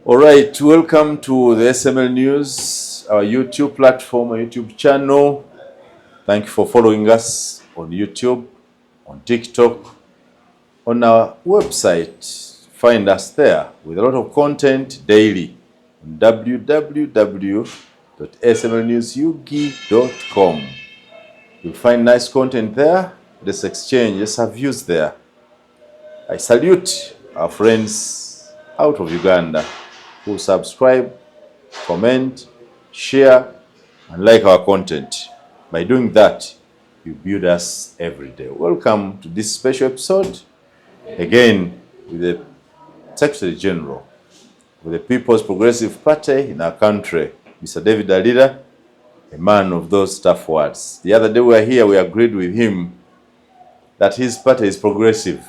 All right, welcome to the SML News, our YouTube platform, our YouTube channel. Thank you for following us on YouTube, on TikTok, on our website. Find us there with a lot of content daily on www.smlnewsyugi.com. You'll find nice content there. Let's exchange, let's have views there. I salute our friends out of Uganda who subscribe, comment, share, and like our content. By doing that, you build us every day. Welcome to this special episode, again with the Secretary General of the People's Progressive Party in our country, Mr. David Alira, a man of those tough words. The other day we were here, we agreed with him that his party is progressive.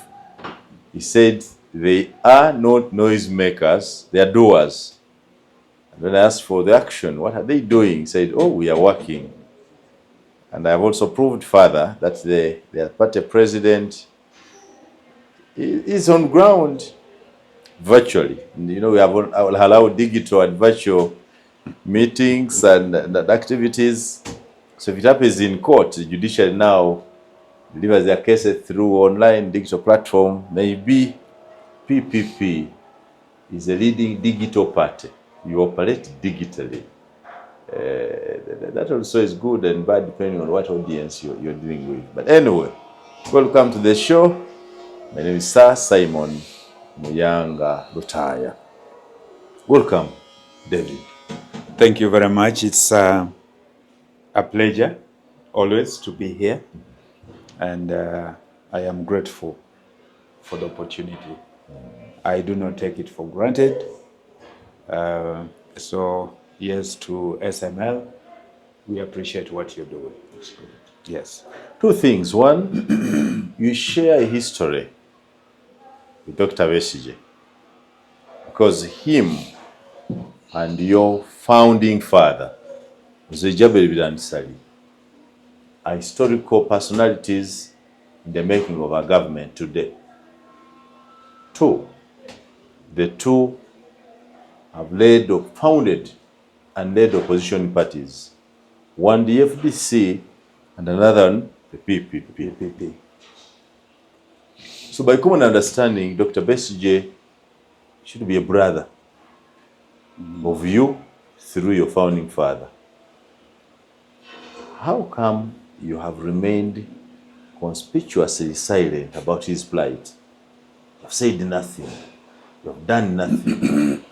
He said they are not noisemakers, they are doers. And when I asked for the action, what are they doing? He said, oh, we are working. And I have also proved further that their party president is on ground virtually. And, you know, we have allowed digital and virtual meetings and activities. So if it happens in court, the judiciary now delivers their cases through online digital platform. Maybe PPP is a leading digital party. You operate digitally. That also is good and bad depending on what audience you're dealing with. But anyway, welcome to the show. My name is Sir Simon Muyanga Lutaya. Welcome, David. Thank you very much. It's a pleasure always to be here, and I am grateful for the opportunity. I do not take it for granted. So yes, to SML, we appreciate what you're doing. Yes. Two things. One, you share a history with Dr. Basigye, because him and your founding father, Zijaberi Bilansali, are historical personalities in the making of our government today. Two, the two have led or founded and led opposition parties. One the FDC and another one the PPP. So by common understanding, Dr. Basigye should be a brother of you through your founding father. How come you have remained conspicuously silent about his plight? You have said nothing. You have done nothing.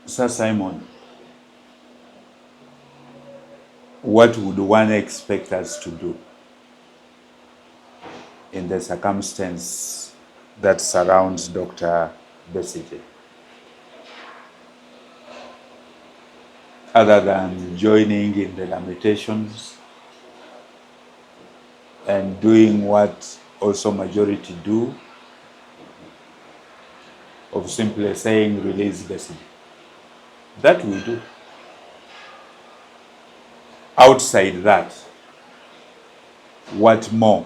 Sir Simon, what would one expect us to do in the circumstance that surrounds Dr. Basigye, other than joining in the lamentations and doing what also majority do, of simply saying release Basigye? That we do. Outside that, what more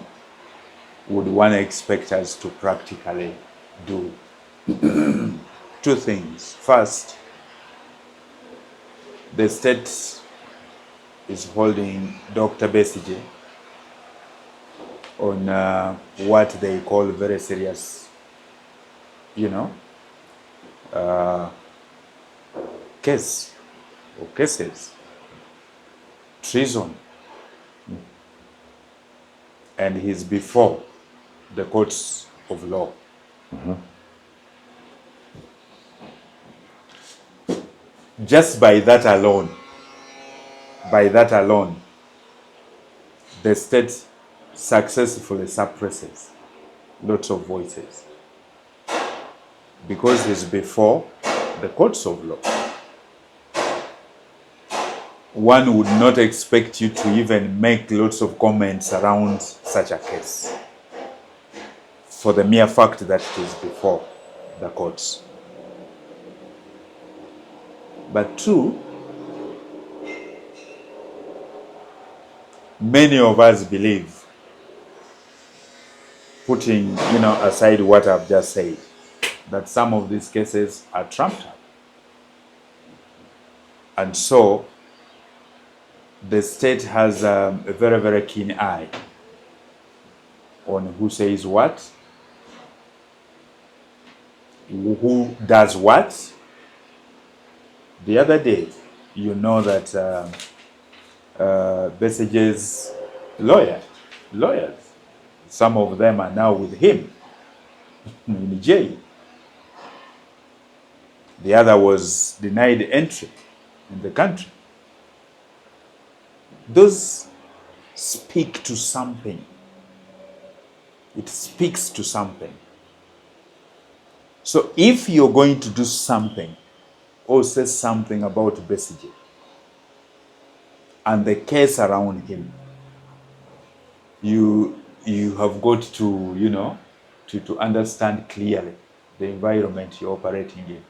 would one expect us to practically do? Two things. First, the state is holding Dr. Basigye on what they call very serious, case or cases, treason, and he's before the courts of law. Just by that alone, the state successfully suppresses lots of voices because he's before the courts of law. One would not expect you to even make lots of comments around such a case for the mere fact that it is before the courts. But two, many of us believe putting, aside what I've just said, that some of these cases are trumped up. And so the state has a very, very keen eye on who says what, who does what. The other day, you know that Basigye's lawyers, some of them are now with him in jail. The other was denied entry in the country. Those speak to something. It speaks to something. So if you're going to do something or say something about Basigye and the case around him, you have got to, to understand clearly the environment you're operating in.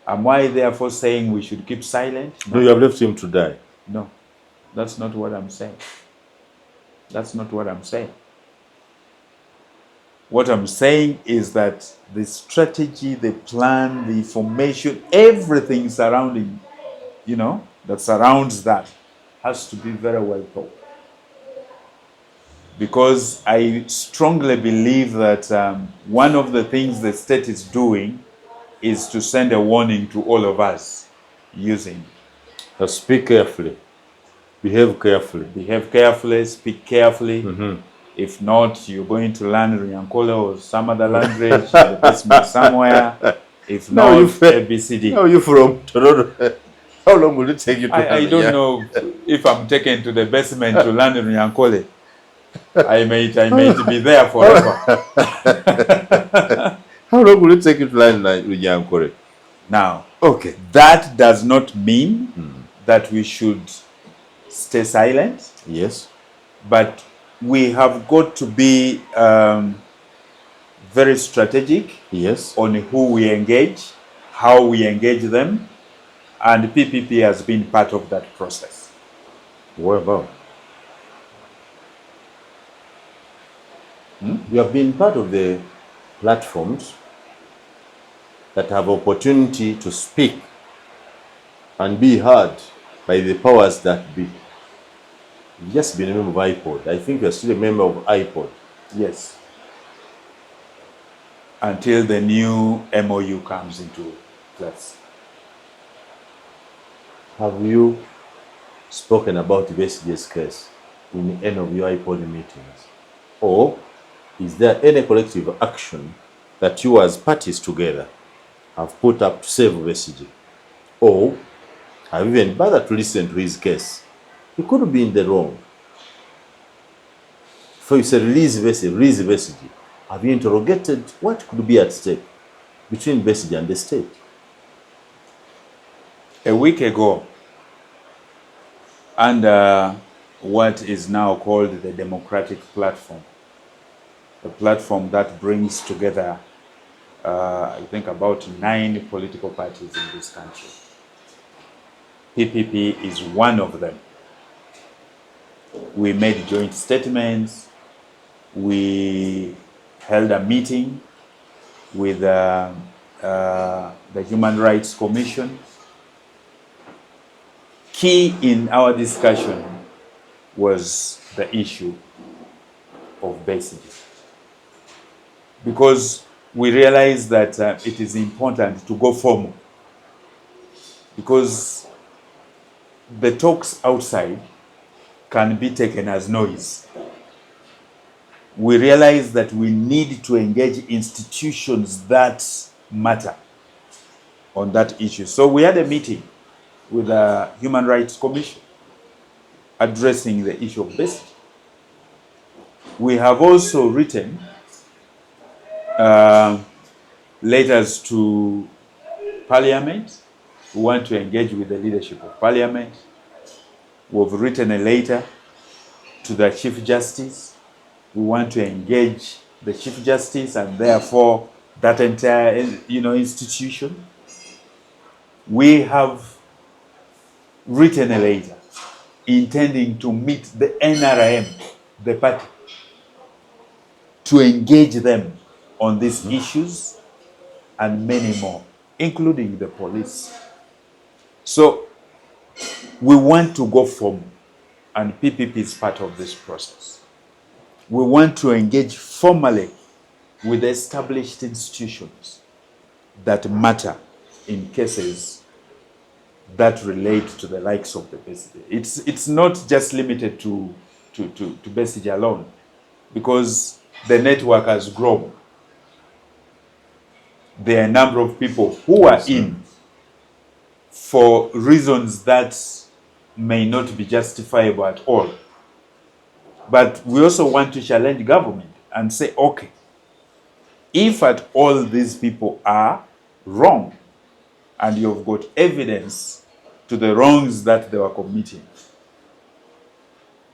Am I therefore saying we should keep silent? No, you have left him to die. No, that's not what I'm saying. That's not what I'm saying. What I'm saying is that the strategy, the plan, the formation, everything surrounding, that surrounds that has to be very well thought. Because I strongly believe that one of the things the state is doing is to send a warning to all of us using. Now speak carefully. Behave carefully. Behave carefully, speak carefully. Mm-hmm. If not, you're going to learn Runyankole or some other language in the basement somewhere. If not, ABCD. How are you from Toronto? How long will it take you to learn? I don't know if I'm taken to the basement to learn Runyankole. I may be there forever. How long will it take you to learn Runyankole? Now, okay, that does not mean that we should stay silent. Yes. But we have got to be very strategic. Yes. On who we engage, how we engage them, and PPP has been part of that process. What about? You have been part of the platforms that have opportunity to speak and be heard by the powers that be. You've just been a member of IPOD. I think you're still a member of IPOD. Yes. Until the new MOU comes into place. Have you spoken about Basigye's case in any of your IPOD meetings? Or is there any collective action that you as parties together have put up to save Basigye? Or have you even bothered to listen to his case? He could be in the wrong. So you say release Basigye. Have you interrogated what could be at stake between Basigye and the state? A week ago, under what is now called the Democratic Platform, a platform that brings together, I think, about 9 political parties in this country. PPP is one of them. We made joint statements. We held a meeting with the Human Rights Commission. Key in our discussion was the issue of Basigye, because we realized that it is important to go formal, because the talks outside can be taken as noise. We realized that we need to engage institutions that matter on that issue. So we had a meeting with the Human Rights Commission addressing the issue of Basigye. We have also written letters to Parliament. We want to engage with the leadership of Parliament. We've written a letter to the Chief Justice. We want to engage the Chief Justice and therefore that entire institution. We have written a letter intending to meet the NRM, the party, to engage them on these issues and many more, including the police. So we want to go forward, and PPP is part of this process. We want to engage formally with established institutions that matter in cases that relate to the likes of the Basigye. It's not just limited to Basigye alone, because the network has grown. There are a number of people who are in for reasons that may not be justifiable at all. But we also want to challenge government and say, okay, if at all these people are wrong and you've got evidence to the wrongs that they were committing,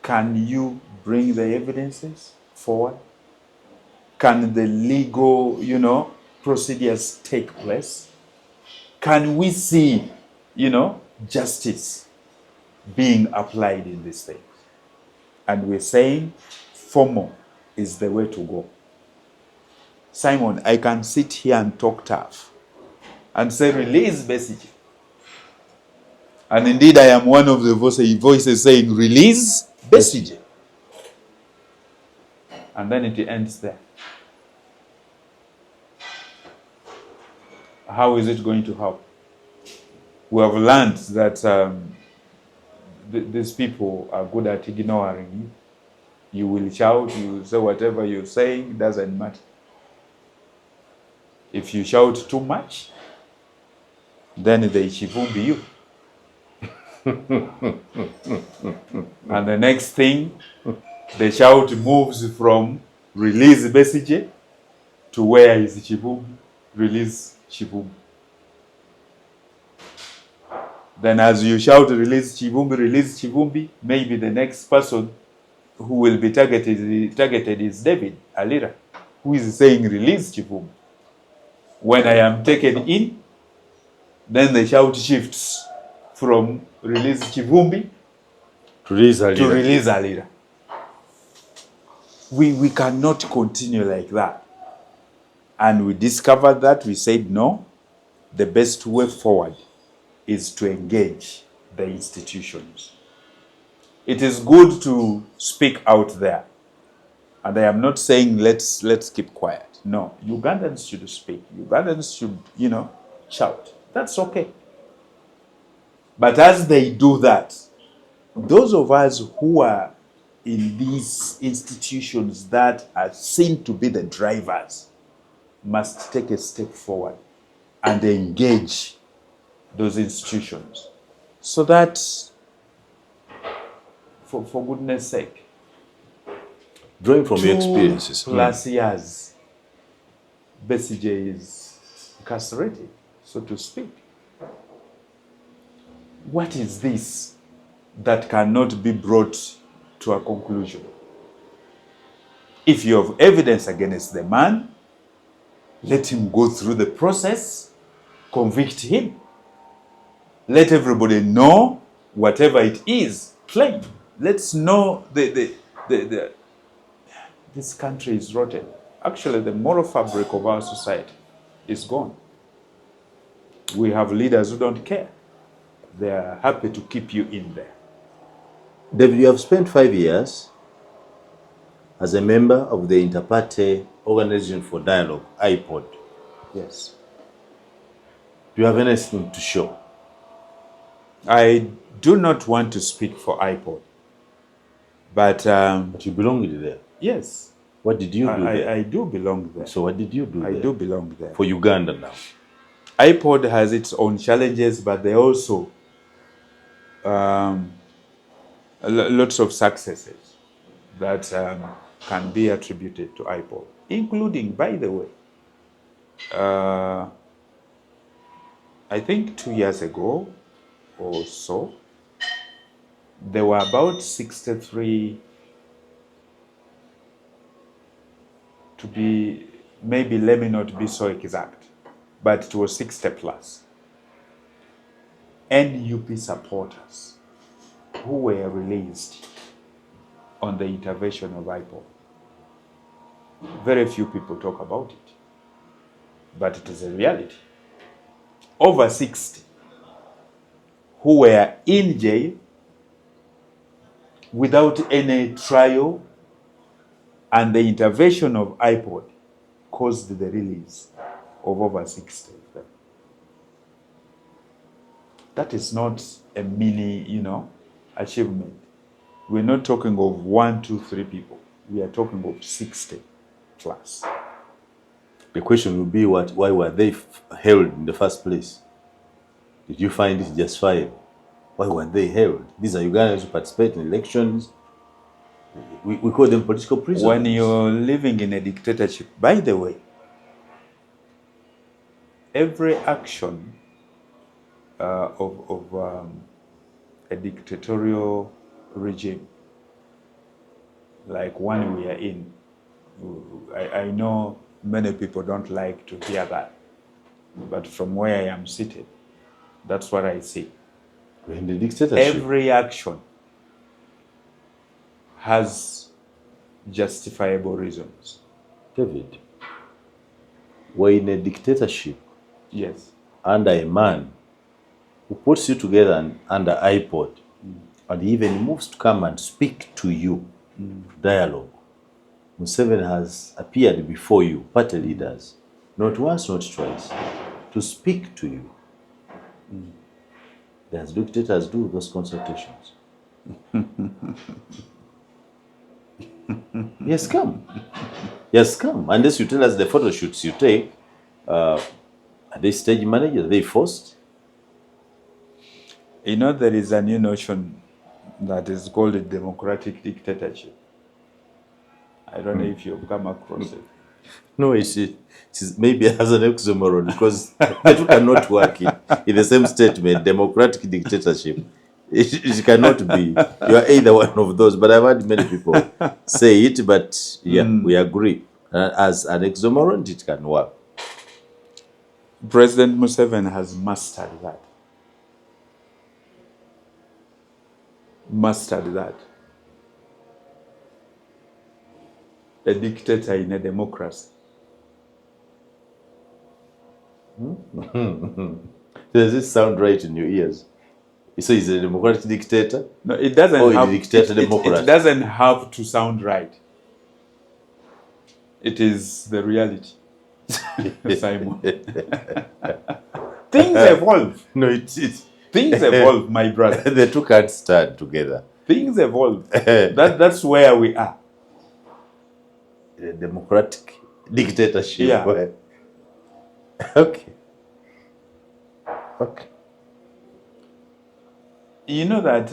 can you bring the evidences forward? Can the legal, procedures take place? Can we see, justice being applied in this thing? And we're saying formal is the way to go. Simon, I can sit here and talk tough and say, release Basigye. And indeed, I am one of the voices saying, release Basigye. And then it ends there. How is it going to help? We have learned that these people are good at ignoring you. You will shout, you will say whatever you're saying, doesn't matter. If you shout too much, then they chivumbi you. And the next thing, the shout moves from release Basigye to where is Chivumbi, release Chivumbi. Then as you shout release Chivumbi, maybe the next person who will be targeted is David Alira, who is saying release Chivumbi. When I am taken in, then the shout shifts from release Chivumbi to release Alira. We cannot continue like that. And we discovered that. We said, no, the best way forward is to engage the institutions. It is good to speak out there. And I am not saying let's keep quiet. No, Ugandans should speak. Ugandans should, shout. That's okay. But as they do that, those of us who are in these institutions that are seen to be the drivers must take a step forward and engage those institutions. So that, for goodness sake, drawing from your experiences, plus years, Basigye is incarcerated, so to speak. What is this that cannot be brought to a conclusion? If you have evidence against the man, let him go through the process, convict him. Let everybody know whatever it is, plain. Let's know this country is rotten. Actually, the moral fabric of our society is gone. We have leaders who don't care. They are happy to keep you in there. David, you have spent 5 years as a member of the Interparty Organization for Dialogue, IPOD. Yes. Do you have anything to show? I do not want to speak for IPOD. But you belonged there? Yes. What did you do there? I do belong there. So what did you do there? I do belong there. For Uganda now? IPOD has its own challenges, but there are also lots of successes that can be attributed to IPOD, including, by the way, I think 2 years ago or so, there were about 63, to be, maybe let me not be so exact, but it was 60 plus NUP supporters who were released on the intervention of IPOD. Very few people talk about it, but it is a reality. Over 60 who were in jail without any trial, and the intervention of IPOD caused the release of over 60 of them. That is not a mini, achievement. We're not talking of 1, 2, 3 people. We are talking of 60 plus. The question would be, why were they held in the first place? Did you find it justifiable? Why were they held? These are Ugandans who participate in elections. We call them political prisoners. When you're living in a dictatorship, by the way, every action of a dictatorial regime, like one we are in, I know many people don't like to hear that, but from where I am seated, that's what I see. In the dictatorship, every action has justifiable reasons. David, we're in a dictatorship. Yes. Under a man who puts you together under iPod, and he even moves to come and speak to you, dialogue. Museveni has appeared before you, party leaders, not once, not twice, to speak to you. Does dictators do those consultations? Yes, come. Yes, come. Unless you tell us the photo shoots you take, are they stage managers? Are they forced? There is a new notion that is called a democratic dictatorship. I don't know if you've come across it. No, it is maybe as an oxymoron, because the two cannot work in the same statement. Democratic dictatorship. It cannot be. You are either one of those. But I've heard many people say it, but yeah, we agree. As an oxymoron, it can work. President Museveni has mastered that. A dictator in a democracy. Does this sound right in your ears? So he's a democratic dictator? No, it doesn't have. It doesn't have to sound right. It is the reality, Simon. Things evolve. No, it is. Things evolve, my brother. The two can't stand together. Things evolve. That's where we are. A democratic dictatorship. Yeah. Okay. You know that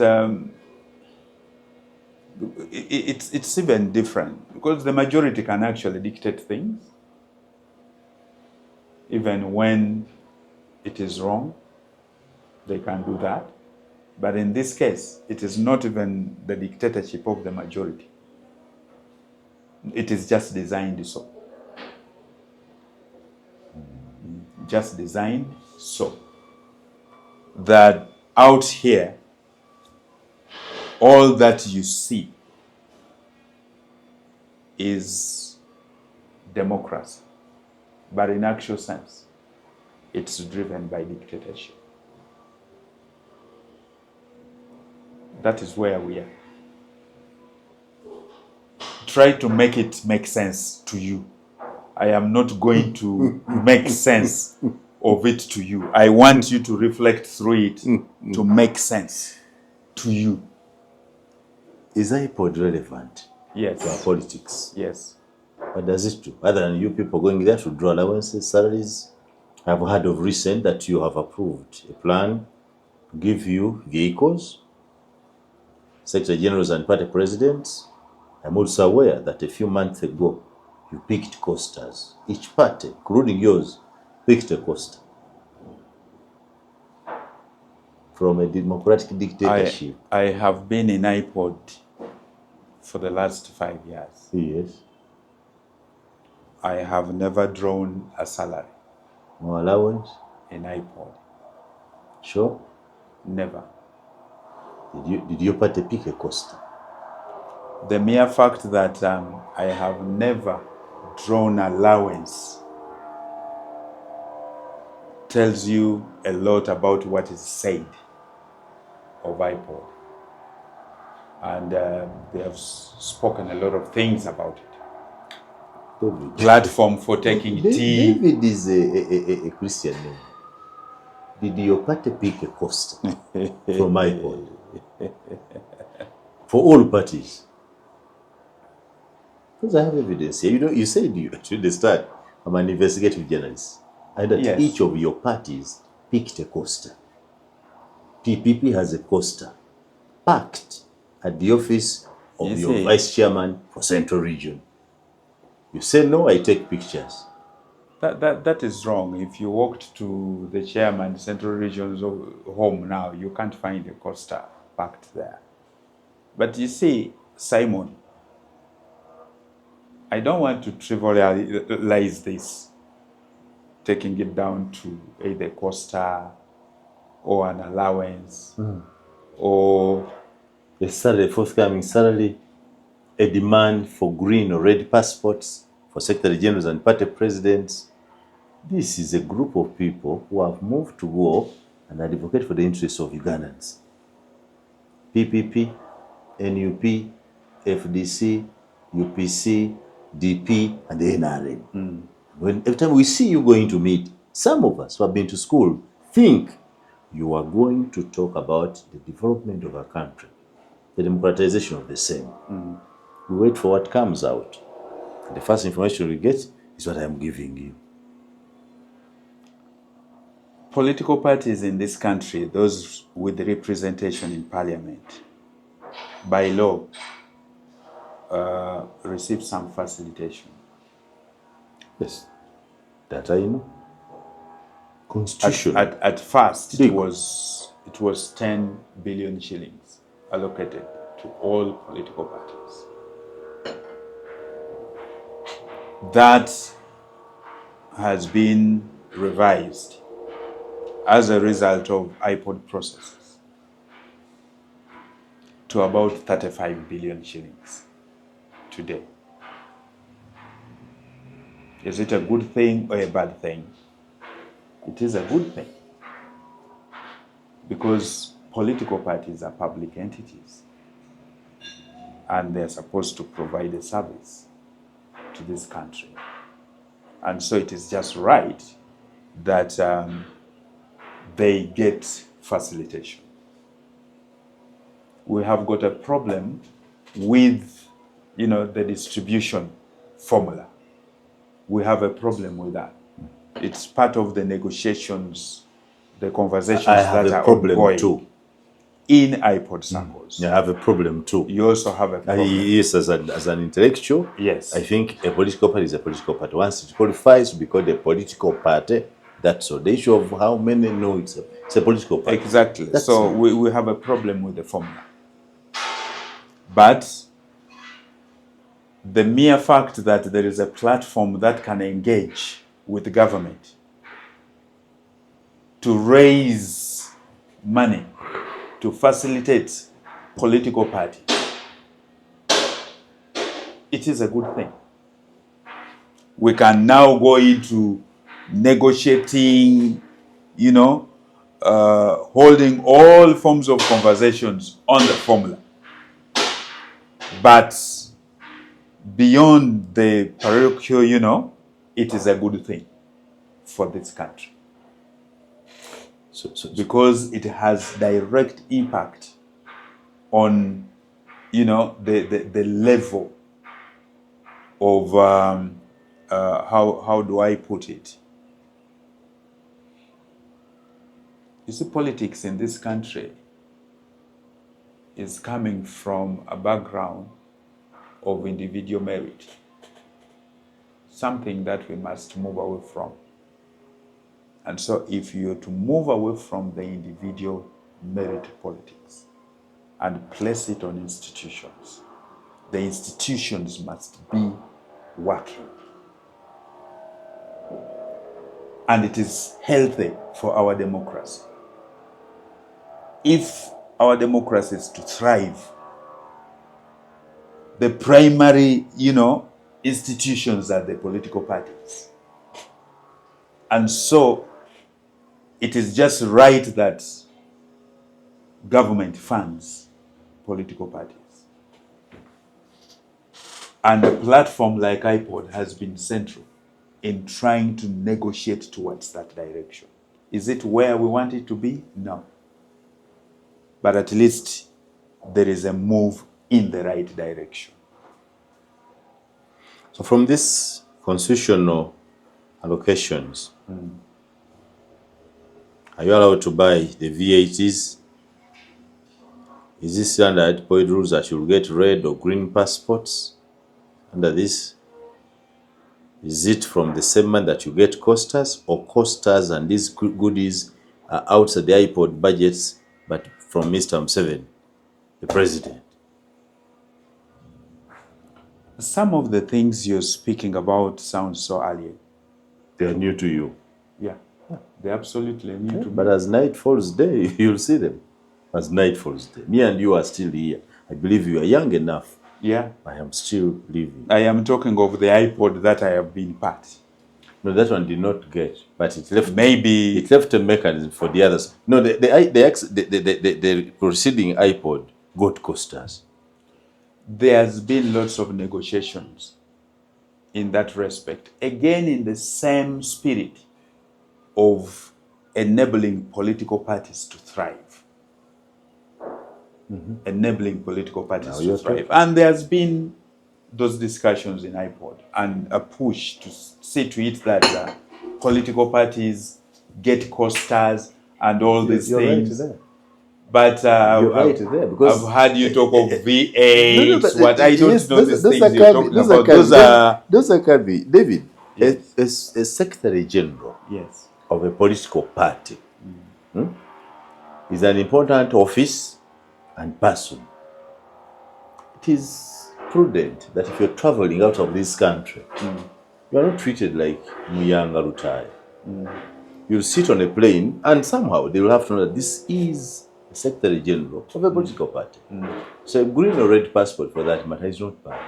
it's even different, because the majority can actually dictate things, even when it is wrong. They can do that. But in this case, it is not even the dictatorship of the majority. It is just designed so. Just designed so that out here, all that you see is democracy. But in actual sense, it's driven by dictatorship. That is where we are. Try to make it make sense to you. I am not going to make sense of it to you. I want you to reflect through it to make sense to you. Is iPod relevant Yes. to our politics? Yes. What does it do? Other than you people going there to draw allowances, salaries, I've heard of recent that you have approved a plan to give you vehicles, Secretary Generals and party presidents. I'm also aware that a few months ago, you picked costers. Each party, including yours, picked a coster from a democratic dictatorship. I have been in iPod for the last 5 years. Yes. I have never drawn a salary. No allowance? In iPod. Sure? Never. Did your party pick a coster? The mere fact that I have never drone allowance tells you a lot about what is said of IPOD. And they have spoken a lot of things about it. David. Platform for taking tea. David is a Christian name. Did your party pick a cost from IPOD? For all parties? Because I have evidence here. You know, you said you at the start, I'm an investigative journalist, and that Yes. each of your parties picked a coaster. PPP has a coaster packed at the office of your vice chairman for Central Region. You say, no, I take pictures. That is wrong. If you walked to the chairman, Central Region's home now, you can't find a coaster packed there. But you see, Simon, I don't want to trivialize this, taking it down to either coaster or an allowance or A salary, forthcoming salary, a demand for green or red passports for secretary generals and party presidents. This is a group of people who have moved to go and advocate for the interests of Ugandans. PPP, NUP, FDC, UPC, DP, and the NRM. Every time we see you going to meet, some of us who have been to school think you are going to talk about the development of our country, the democratization of the same. We wait for what comes out. The first information we get is what I'm giving you. political parties in this country, those with representation in parliament, by law, receive some facilitation. Yes, that I know. Constitution. At first, it was 10 billion shillings allocated to all political parties. That has been revised as a result of IPOD processes to about 35 billion shillings today. Is it a good thing or a bad thing? It is a good thing, because political parties are public entities and they're supposed to provide a service to this country. And so it is just right that they get facilitation. We have got a problem with, the distribution formula. We have a problem with that. It's part of the negotiations, the conversations that are ongoing too. In IPOD circles. I have a problem too. You also have a problem. Yes, as an intellectual, yes. I think a political party is a political party. Once it qualifies to be called a political party, that's all. The issue of how many know it's a political party. Exactly. So we have a problem with the formula. But the mere fact that there is a platform that can engage with the government to raise money to facilitate political parties, it is a good thing. We can now go into negotiating, holding all forms of conversations on the formula. But beyond the parochial, it is a good thing for this country. Because it has direct impact on, the level of, how do I put it? You see, politics in this country is coming from a background of individual merit, something that we must move away from. And so if you're to move away from the individual merit politics and place it on institutions, the institutions must be working. And it is healthy for our democracy. If our democracy is to thrive, the primary, institutions are the political parties. And so it is just right that government funds political parties. And a platform like iPod has been central in trying to negotiate towards that direction. Is it where we want it to be? No. But at least there is a move in the right direction. So from these constitutional allocations, are you allowed to buy the VATs? Is this under iPod rules that you'll get red or green passports under this? Is it from the same month that you get costers, or costers and these goodies are outside the iPod budgets, but from Mr. Museveni, the president? Some of the things you're speaking about sound so alien. They are new to you. Yeah, they're absolutely new to me. But as night falls day, you'll see them. As night falls day. Me and you are still here. I believe you are young enough. Yeah. I am still living. I am talking of the iPod that I have been part. No, that one did not get, but it left. Maybe it left a mechanism for the others. No, the preceding iPod got costers. There's been lots of negotiations in that respect. Again, in the same spirit of enabling political parties to thrive. Enabling political parties to thrive. And there's been those discussions in iPod and a push to see to it that political parties get costers and all these things. Right there. But you're right there, because I've heard you talk of V8. What I don't know these things you're talking about. Those are David, yes. a secretary general yes. of a political party is an important office and person. It is prudent that if you're traveling out of this country, you are not treated like Muyanga Rutai. You'll sit on a plane and somehow they will have to know that this is a secretary general of a political party. So a green or red passport for that matter is not bad.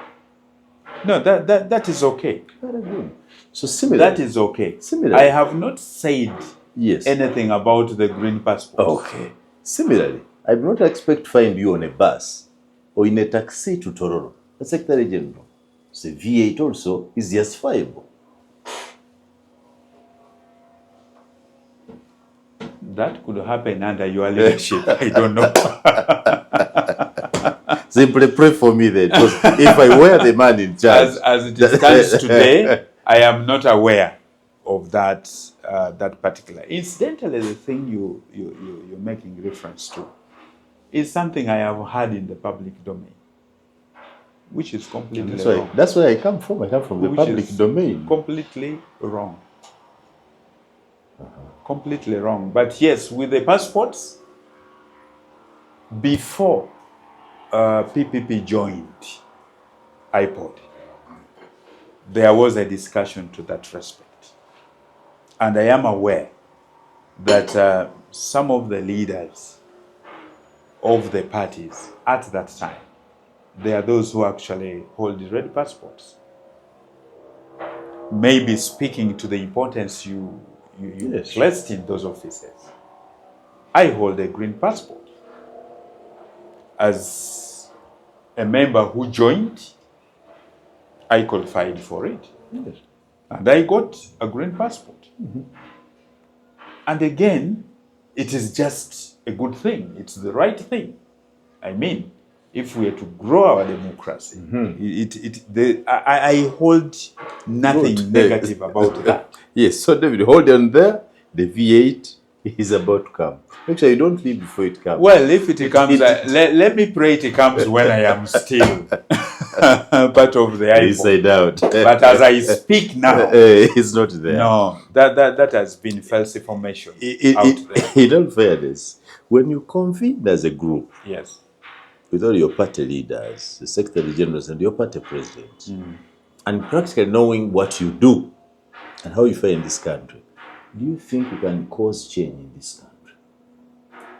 No, that is okay. Very good. So similarly, that is okay. Similarly, I have not said anything about the green passport. Okay. Similarly, I do not expect to find you on a bus or in a taxi to Tororo. The secretary general. So V8 also is justifiable. That could happen under your leadership. I don't know. Simply pray for me then. Because if I were the man in charge. As it stands today, I am not aware of that that particular. Incidentally, the thing you're making reference to is something I have heard in the public domain, which is completely wrong. That's where I come from. I come from the public domain. Completely wrong. Completely wrong. But yes, with the passports, before PPP joined iPod, there was a discussion to that respect. And I am aware that some of the leaders of the parties at that time, there are those who actually hold the red passports. Maybe speaking to the importance you placed in those offices. I hold a green passport. As a member who joined, I qualified for it. Yes. And I got a green passport. And again, it is just a good thing. It's the right thing. I mean, if we are to grow our democracy, I hold nothing negative about that. Yes, so David, hold on there. The V8 is about to come. Make sure you don't leave before it comes. Well, if it comes, let me pray it comes when I am still part of the iPod. Inside out. But as I speak now, it's not there. No, that has been false information out there. In all fairness, when you convene as a group, yes, with all your party leaders, the secretary generals, and your party president, and practically knowing what you do and how you fare in this country, do you think you can cause change in this country?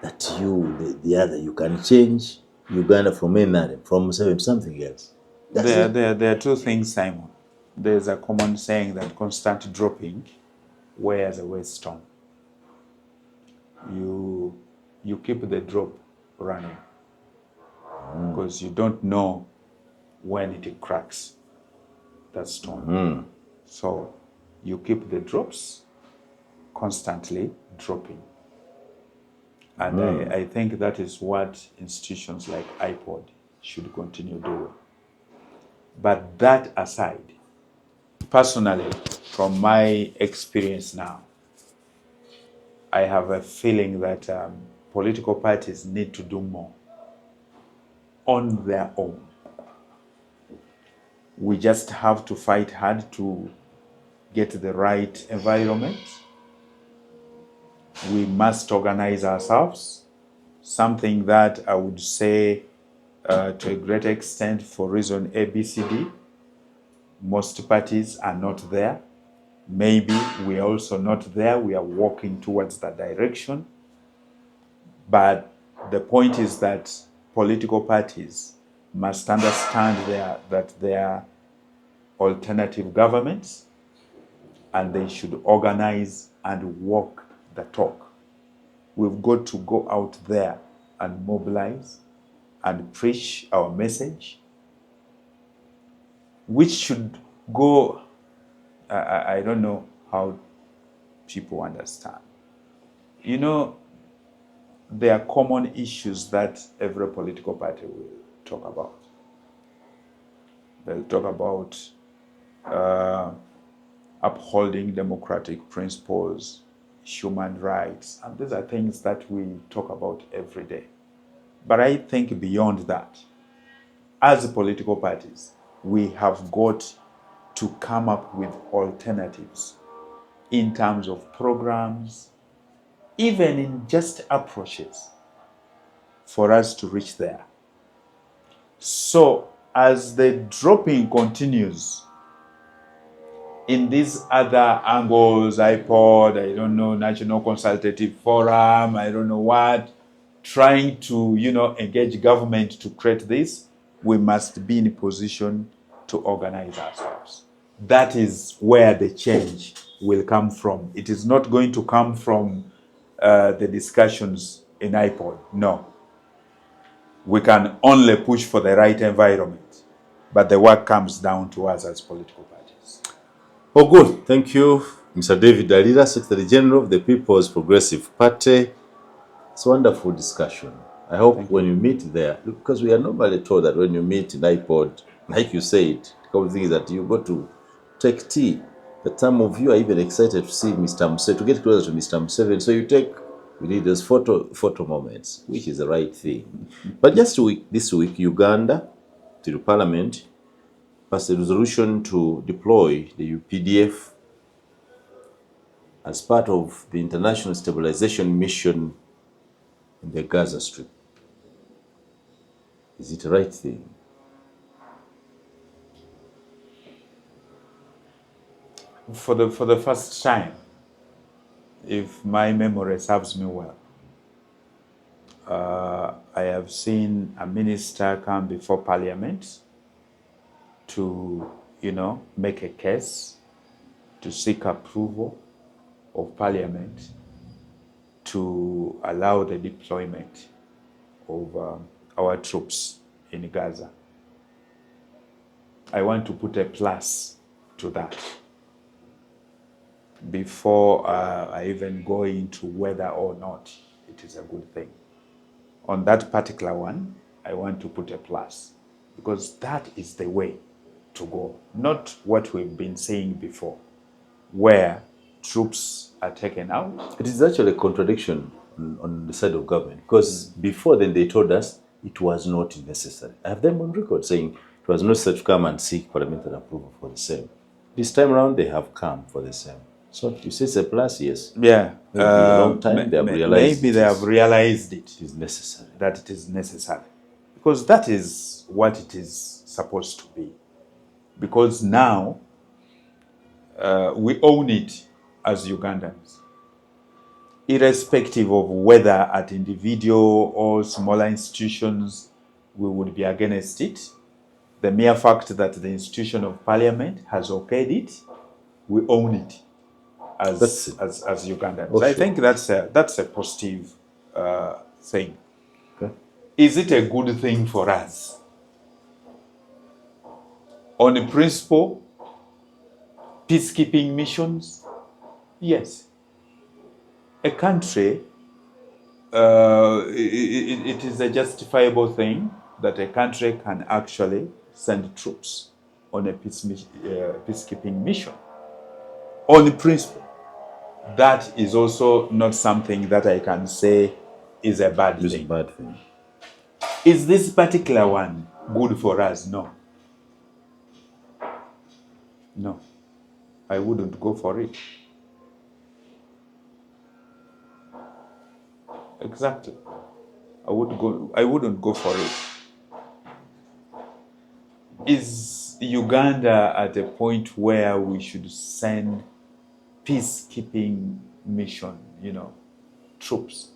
That you, the other, you can change Uganda from NRM, from something else? There are two things, Simon. there's a common saying that constant dropping wears away stone. You keep the drop running because you don't know when it cracks that stone. So you keep the drops constantly dropping. And I think that is what institutions like iPod should continue doing. But that aside, personally, from my experience now, I have a feeling that political parties need to do more on their own. We just have to fight hard to get the right environment. We must organize ourselves, something that I would say to a great extent for reason A, B, C, D, most parties are not there. Maybe we are also not there. We are walking towards that direction. But the point is that political parties must understand that they are alternative governments and they should organize and walk the talk. We've got to go out there and mobilize and preach our message, which should go, I don't know how people understand. You know, there are common issues that every political party will talk about. They'll talk about upholding democratic principles, human rights, and these are things that we talk about every day. But I think beyond that, as political parties, we have got to come up with alternatives in terms of programs, even in just approaches for us to reach there. So as the dropping continues in these other angles, iPod, I don't know, National Consultative Forum, I don't know what, trying to, engage government to create this, we must be in a position to organize ourselves. That is where the change will come from. It is not going to come from the discussions in iPod. No. We can only push for the right environment, but the work comes down to us as political parties. Oh, good. Thank you, Mr. David Dalila, Secretary General of the People's Progressive Party. It's a wonderful discussion. I hope when you meet there, because we are normally told that when you meet in iPod, like you said, the couple of things that you go to take tea. That some of you are even excited to see Mr. Museveni, to get closer to Mr. Museveni. So we need those photo moments, which is the right thing. But just this week, Uganda, to the parliament, passed a resolution to deploy the UPDF as part of the international stabilization mission in the Gaza Strip. Is it the right thing? For the first time, if my memory serves me well, I have seen a minister come before Parliament to, make a case, to seek approval of Parliament to allow the deployment of our troops in Gaza. I want to put a plus to that before I even go into whether or not it is a good thing. On that particular one, I want to put a plus because that is the way to go, not what we've been saying before, where troops are taken out. It is actually a contradiction on the side of government because before then they told us it was not necessary. I have them on record saying it was not necessary to come and seek parliamentary approval for the same. This time around, they have come for the same. So you say it's a plus, yes. Yeah. Maybe a long time they have realized maybe they have realized it is necessary. That it is necessary. Because that is what it is supposed to be. Because now we own it as Ugandans. Irrespective of whether at individual or smaller institutions we would be against it, The mere fact that the institution of parliament has okayed it, we own it as Ugandans. Oh, I sure. think that's a positive thing. Okay. Is it a good thing for us? On a principle, peacekeeping missions, yes. A country, it is a justifiable thing that a country can actually send troops on a peacekeeping mission. On principle, that is also not something that I can say is a bad It's a thing. bad thing. Is this particular one good for us? No. No. I wouldn't go for it. Exactly. I wouldn't go for it. Is Uganda at a point where we should send peacekeeping mission, troops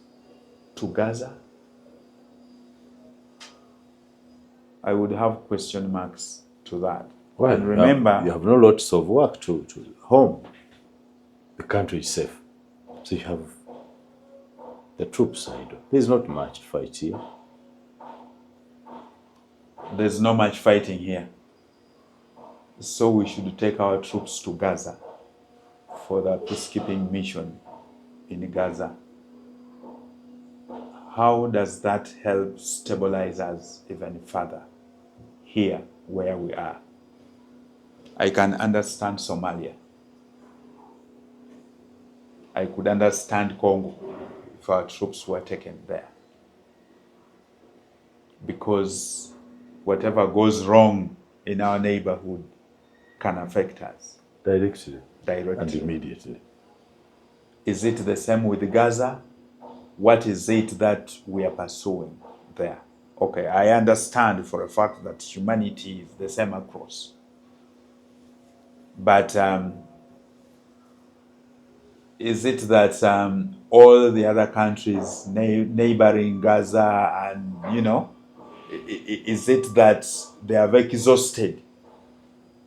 to Gaza? I would have question marks to that. Well, and remember, you have no lots of work to home. The country is safe. So you have the troop side. There's not much fight here. there's not much fighting here. So we should take our troops to Gaza for the peacekeeping mission in Gaza. How does that help stabilize us even further here where we are? I can understand Somalia. I could understand Congo if our troops were taken there. Because whatever goes wrong in our neighborhood can affect us Directly directly. and immediately. Is it the same with Gaza? What is it that we are pursuing there? Okay, I understand for a fact that humanity is the same across. But is it that all the other countries neighboring Gaza and, is it that they have exhausted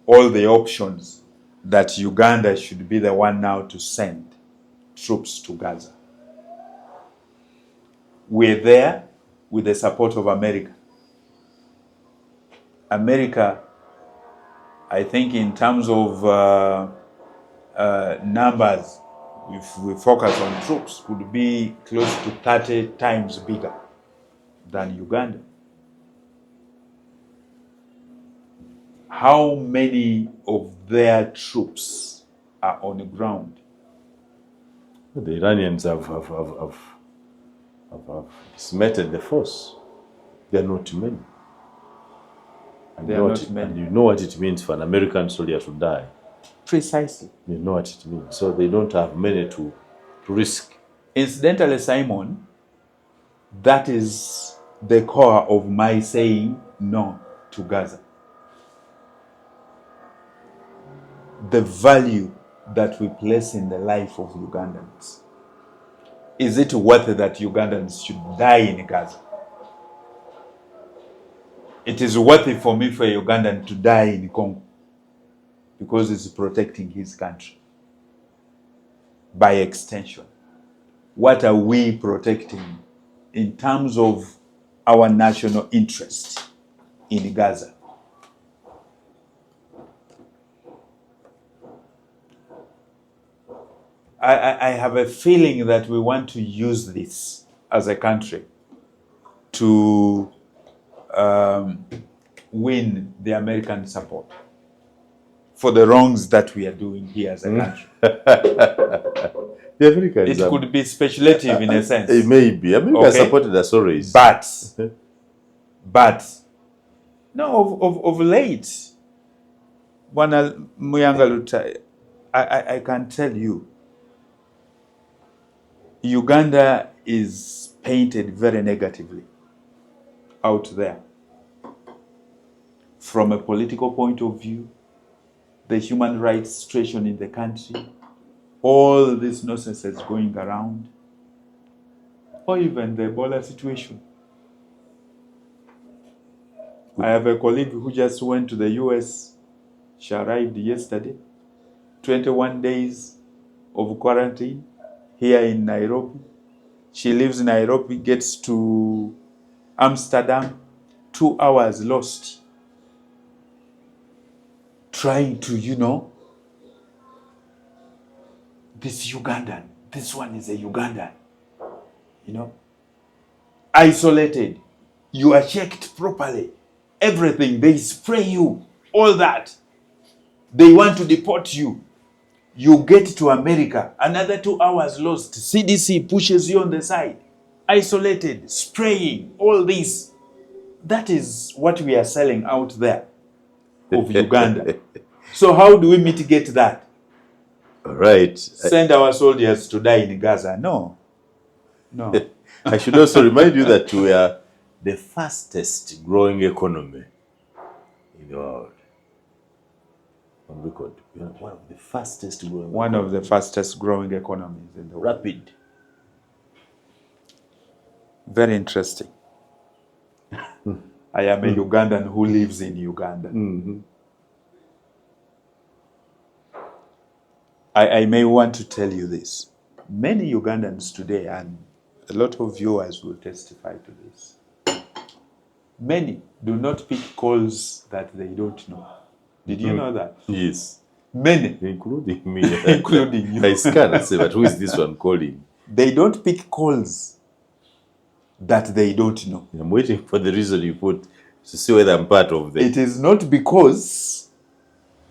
all the options that Uganda should be the one now to send troops to Gaza? We're there with the support of America. America, I think in terms of numbers, if we focus on troops, could be close to 30 times bigger than Uganda. How many of their troops are on the ground? The Iranians have decimated the force. They are not many. And They are not many. And you know what it means for an American soldier to die. Precisely. You know what it means. So they don't have many to risk. Incidentally, Simon, that is the core of my saying no to Gaza. The value that we place in the life of Ugandans. Is it worth it that Ugandans should die in Gaza? It is worth it for me for a Ugandan to die in Congo because it's protecting his country. By extension, what are we protecting in terms of our national interest in Gaza? I have a feeling that we want to use this as a country to win the American support for the wrongs that we are doing here as a country. The Americans It could be speculative in a sense. It may be. America supported us always. But, no, of late, Bwana Muyangaluta, I can tell you, Uganda is painted very negatively out there. From a political point of view, the human rights situation in the country, all this nonsense that's going around, or even the Ebola situation. I have a colleague who just went to the US. She arrived yesterday. 21 days of quarantine here in Nairobi. She lives in Nairobi, gets to Amsterdam, 2 hours lost. Trying to, this Ugandan, this one is a Ugandan, isolated. You are checked properly. Everything, they spray you, all that. They want to deport you. You get to America, another 2 hours lost. CDC pushes you on the side. Isolated, spraying, all this. That is what we are selling out there of Uganda. So how do we mitigate that? All right. Send our soldiers to die in Gaza? No. I should also remind you that we are the fastest growing economy in the world. On record, we are one of the fastest growing. One of the fastest growing economies in the world. Rapid. Very interesting. I am a Ugandan who lives in Uganda. I may want to tell you this. Many Ugandans today, and a lot of viewers will testify to this, many do not pick calls that they don't know. Did you know that? Yes. Many. Including me. Including you. I scan and say, but who is this one calling? They don't pick calls that they don't know. I'm waiting for the reason you put to see whether I'm part of them. It is not because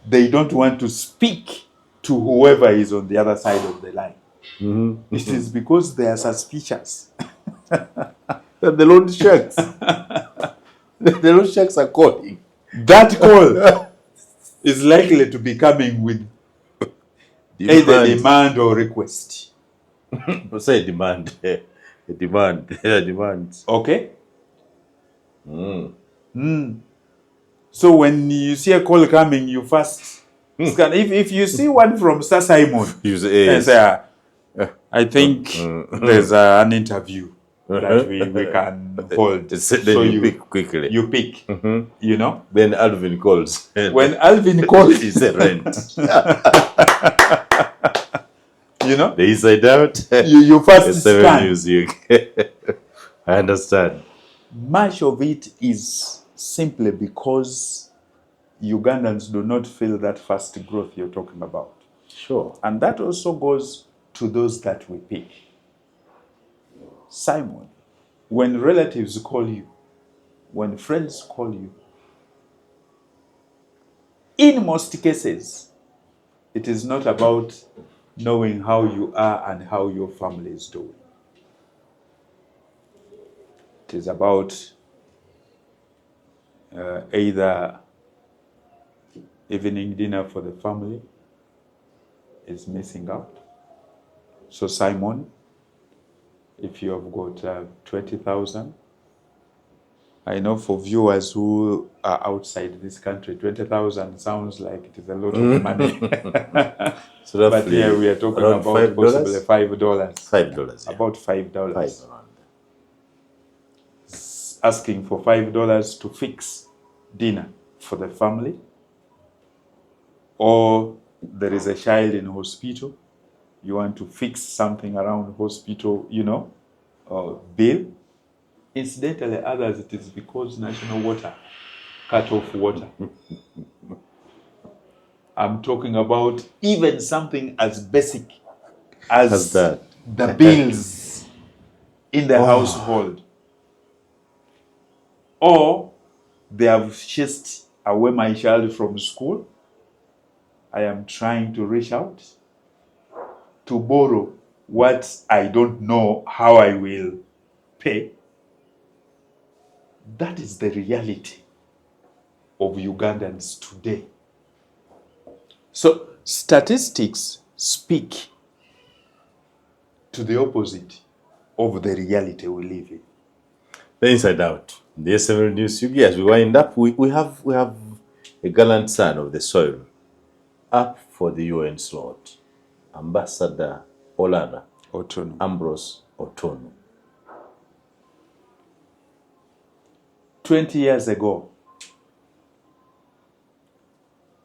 they don't want to speak to whoever is on the other side of the line. It is because they are suspicious. The loan sharks. The loan sharks are calling. That call is likely to be coming with either demand or request. Say demand. A demand. Okay? So when you see a call coming, you first scan. If you see one from Sir Simon, you say, I think there's an interview that we can hold. Then so you pick quickly. You pick, Then Alvin calls. When Alvin calls, he said rent. The inside out. You first scan. News, I understand. Much of it is simply because Ugandans do not feel that fast growth you're talking about. Sure. And that also goes to those that we pick. Simon, when relatives call you, when friends call you, in most cases, it is not about knowing how you are and how your family is doing. It is about either evening dinner for the family is missing out. So Simon, if you have got 20,000, I know for viewers who are outside this country, 20,000 sounds like it is a lot of money. So but here we are talking about $5? possibly $5. $5. Yeah. About $5. $5. Asking for $5 to fix dinner for the family, or there is a child in hospital, you want to fix something around hospital, bill. Incidentally, others, it is because national water cut off water. I'm talking about even something as basic as that. The bills in the household. Or they have chased away my child from school. I am trying to reach out to borrow what I don't know how I will pay. That is the reality of Ugandans today. So statistics speak to the opposite of the reality we live in. The inside out. The S7 News Yugi, as we wind up, we have a gallant son of the soil up for the UN slot, Ambassador Olana Otono. Ambrose Otono. 20 years ago,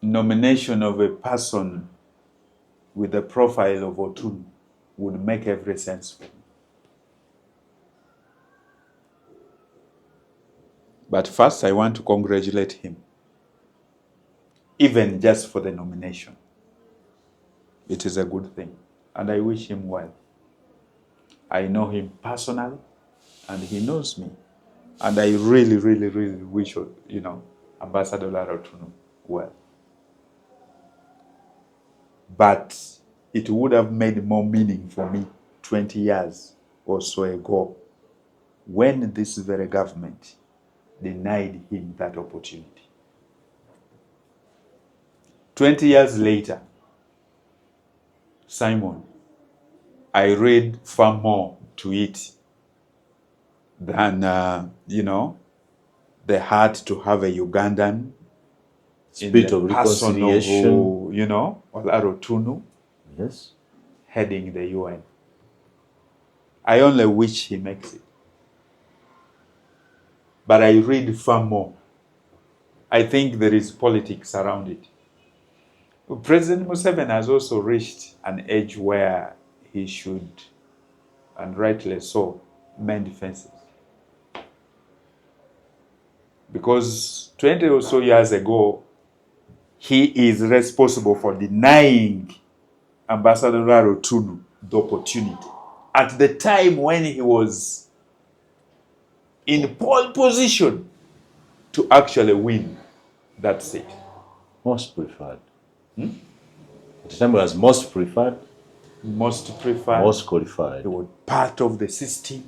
nomination of a person with the profile of Otun would make every sense for me. But first, I want to congratulate him, even just for the nomination. It is a good thing, and I wish him well. I know him personally, and he knows me. And I really, really, really wish, Ambassador Otun well. But it would have made more meaning for me 20 years or so ago when this very government denied him that opportunity. 20 years later, Simon, I read far more to it than, the heart to have a Ugandan Spirit of reconciliation. Olaro Tunu, Yes. heading the UN. I only wish he makes it. But I read far more. I think there is politics around it. President Museveni has also reached an age where he should, and rightly so, mend fences. Because 20 or so years ago, he is responsible for denying Ambassador Otunu the opportunity at the time when he was in pole position to actually win that seat. Most preferred. At the time he was most preferred. Most preferred. Most qualified. He was part of the system.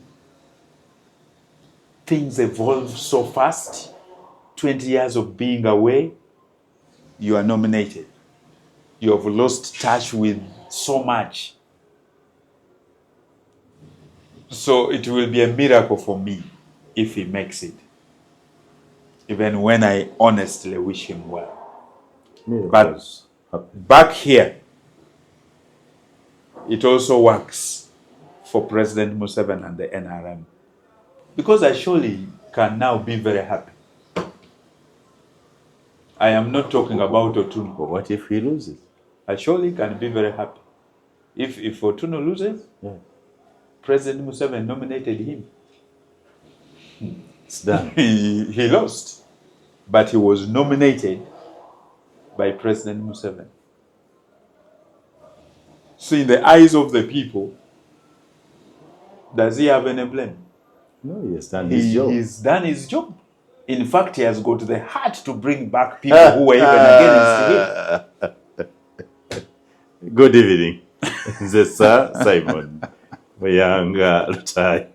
Things evolve so fast. 20 years of being away, you are nominated. You have lost touch with so much. So it will be a miracle for me if he makes it, even when I honestly wish him well. Miracles. But back here, it also works for President Museveni and the NRM, because I surely can now be very happy. I am not talking about Otunu. But what if he loses? I surely can be very happy. If Otunu loses, Yeah. President Museveni nominated him. It's done. He lost, but he was nominated by President Museveni. So in the eyes of the people, does he have any blame? No, he has done his job. He's done his job. In fact, he has got the heart to bring back people who were even against him. Good evening. This is Sir Simon Mayanga Lutai.